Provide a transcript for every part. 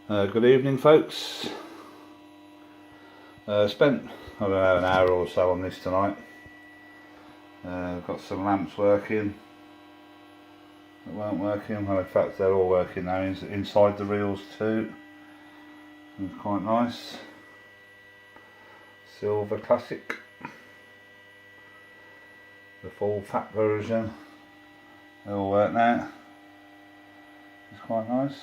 Good evening, folks. Spent, I don't know, an hour or so on this tonight. Got some lamps working that weren't working. Well, in fact, they're all working now inside the reels too. It's quite nice. Silver Classic, the full fat version. They all work now. It's quite nice.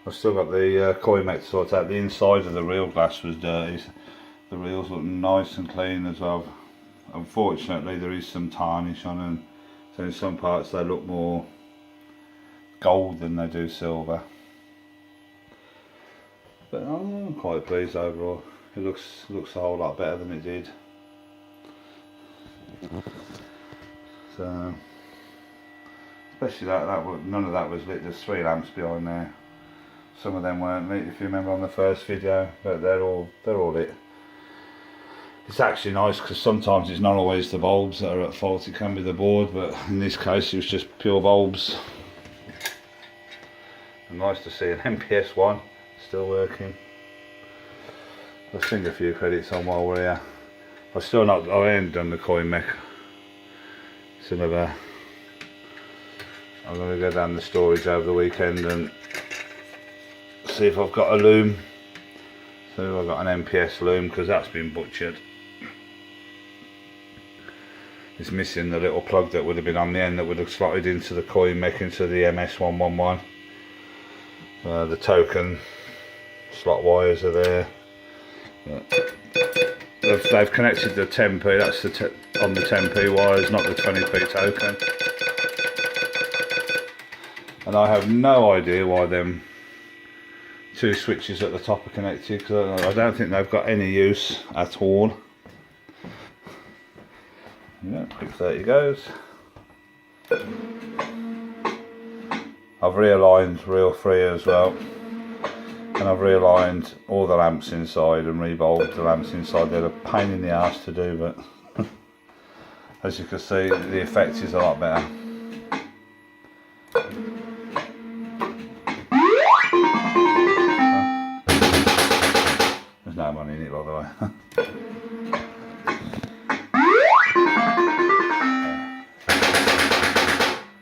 I've still got the coin mech to sort out. The inside of the reel glass was dirty. The reels look nice and clean as well. Unfortunately, there is some tarnish on them, so in some parts they look more gold than they do silver. But I'm quite pleased overall. It looks a whole lot better than it did. So, especially that none of that was lit. There's 3 lamps behind there. Some of them weren't lit, if you remember on the first video, but they're all lit. It's actually nice because sometimes it's not always the bulbs that are at fault, it can be the board, but in this case it was just pure bulbs. And nice to see an MPS one still working. Let's sing a few credits on while we're here. I haven't done the coin mech. I'm going to go down the storage over the weekend and see if I've got a loom. So I've got an MPS loom because that's been butchered. It's missing the little plug that would have been on the end that would have slotted into the coin mech into the MS111. The token slot wires are there. They've connected the 10p, that's on the 10p wires, not the 20p token. And I have no idea why them 2 switches at the top are connected, because I don't think they've got any use at all. Yeah, quick 30 goes. I've realigned reel 3 as well, and I've realigned all the lamps inside and rebulbed the lamps inside. They're a pain in the arse to do, but as you can see, the effect is a lot better. There's no money in it, by the way.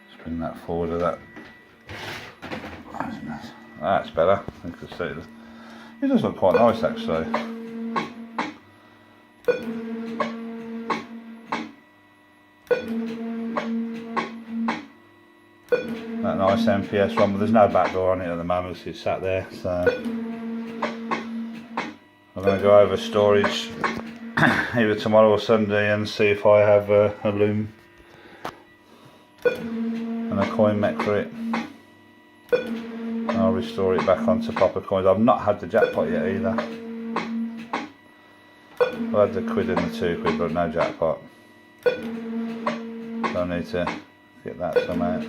Just bring that forward of that. That's better. You can see it does look quite nice actually. That nice MPS one, but there's no back door on it at the moment, so it's sat there. So I'm going to go over storage either tomorrow or Sunday and see if I have a loom and a coin mech for it. I'll restore it back onto proper coins. I've not had the jackpot yet either. I had the quid and the 2 quid, but no jackpot. So I need to get that somehow.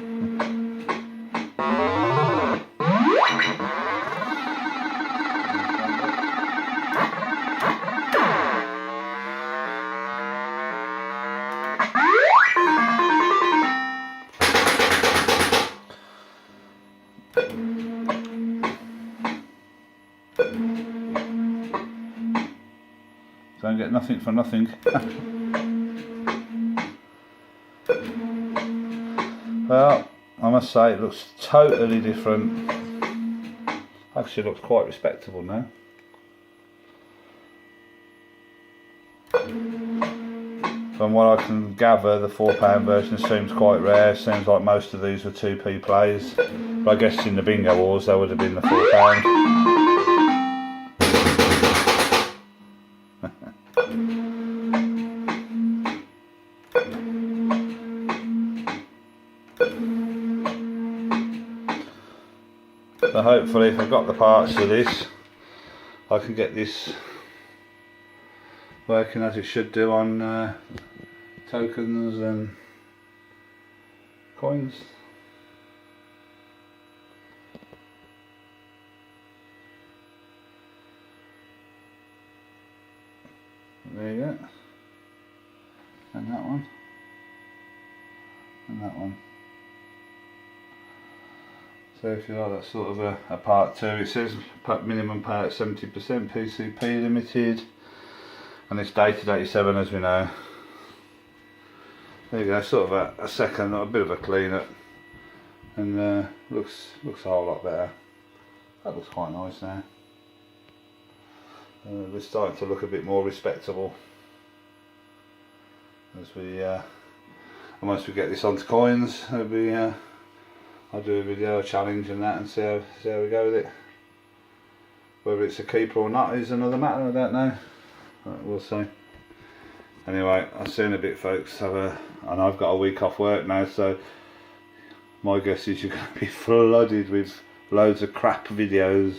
Don't get nothing for nothing. Well, I must say it looks totally different. Actually looks quite respectable now. From what I can gather, the £4 version seems quite rare. Seems like most of these were 2p plays. But I guess in the bingo wars they would have been the £4. So hopefully if I've got the parts for this, I can get this working as it should do on tokens and coins. There you go. And that one. And that one. So if you like that sort of a part 2, it says minimum power at 70%, PCP limited, and it's dated 87 as we know. There you go, sort of a second, a bit of a clean up, and looks a whole lot better. That looks quite nice now. We're starting to look a bit more respectable as we and once we get this onto coins, it'll be I'll do a video, a challenge and that, and see how we go with it. Whether it's a keeper or not is another matter, I don't know. We'll see. Anyway, I'll see you in a bit, folks. And I've got a week off work now, so my guess is you're going to be flooded with loads of crap videos.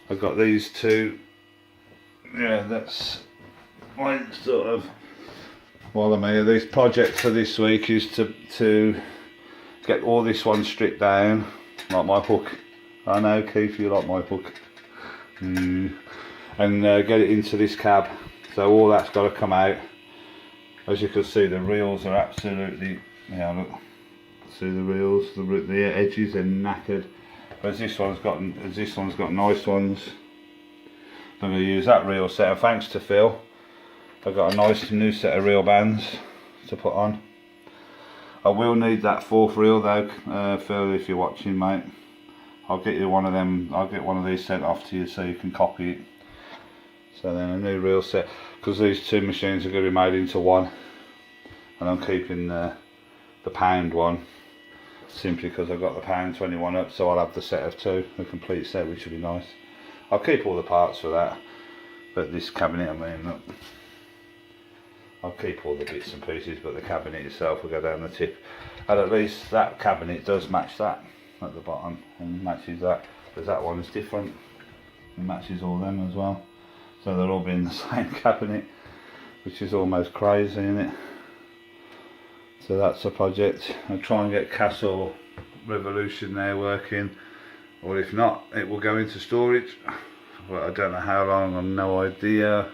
I've got these two. Yeah, that's my sort of, while I'm here, these projects for this week is to get all this one stripped down, like my hook. I know, Keith, you like my hook. And get it into this cab. So all that's got to come out. As you can see, the reels are absolutely, yeah, look, see the reels, the edges are knackered. Whereas this one's got nice ones. I'm going to use that reel set, and thanks to Phil, I've got a nice new set of reel bands to put on. I will need that 4th reel though, Phil, if you're watching, mate. I'll get you one of them. I'll get one of these sent off to you so you can copy it. So then a new reel set, because these two machines are going to be made into one, and I'm keeping the pound one simply because I've got the pound 21 up, so I'll have the set of 2, a complete set, which will be nice. I'll keep all the parts for that, but this cabinet, I mean, look, I'll keep all the bits and pieces, but the cabinet itself will go down the tip. And at least that cabinet does match that at the bottom, and matches that, because that one is different. It matches all them as well. So they'll all be in the same cabinet, which is almost crazy, isn't it? So that's a project. I'll try and get Castle Revolution there working, or if not, it will go into storage. Well, I don't know how long, I've no idea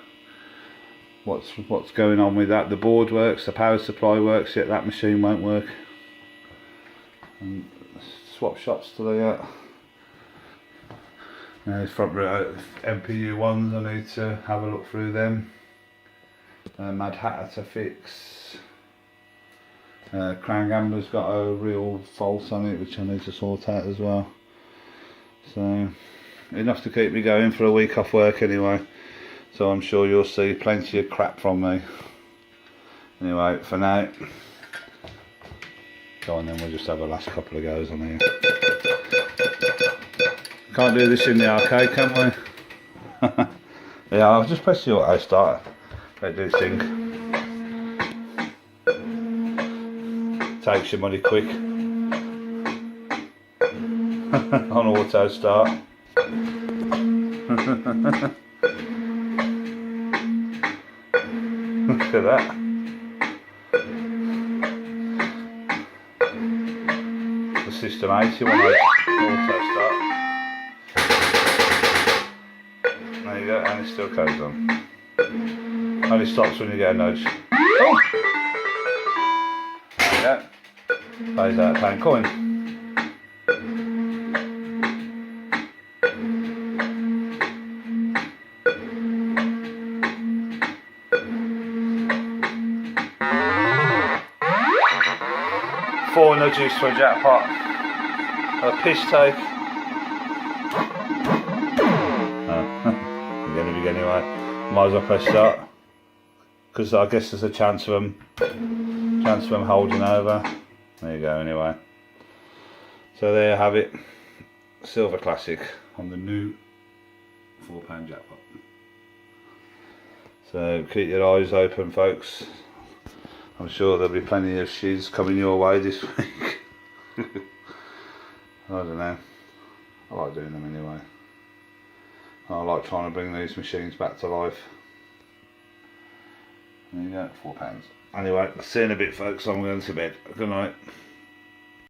what's going on with that. The board works, the power supply works, yet that machine won't work. And swap shots to the front MPU ones, I need to have a look through them. Mad Hatter to fix. Crown Gambler's got a real fault on it, which I need to sort out as well. So enough to keep me going for a week off work anyway. So I'm sure you'll see plenty of crap from me. Anyway, for now, go on then, we'll just have a last couple of goes on here. Can't do this in the arcade, can we? Yeah, I'll just press the auto start. Let it do its thing. Takes your money quick. On auto start. Look at that. The System 80 one, auto start. There you go, and it still goes on. Only stops when you get a nudge. Oh! There you go. Plays out £10 coin. Four nudges for a jackpot. A piss take. Anyway, might as well press start, because I guess there's a chance of them holding over. There you go. Anyway, so there you have it, Silver Classic on the new £4 jackpot. So keep your eyes open, folks. I'm sure there'll be plenty of shiz coming your way this week. I don't know, I like doing them anyway. I like trying to bring these machines back to life. There you go, £4. Anyway, I'll see you in a bit, folks. I'm going to bed. Good night.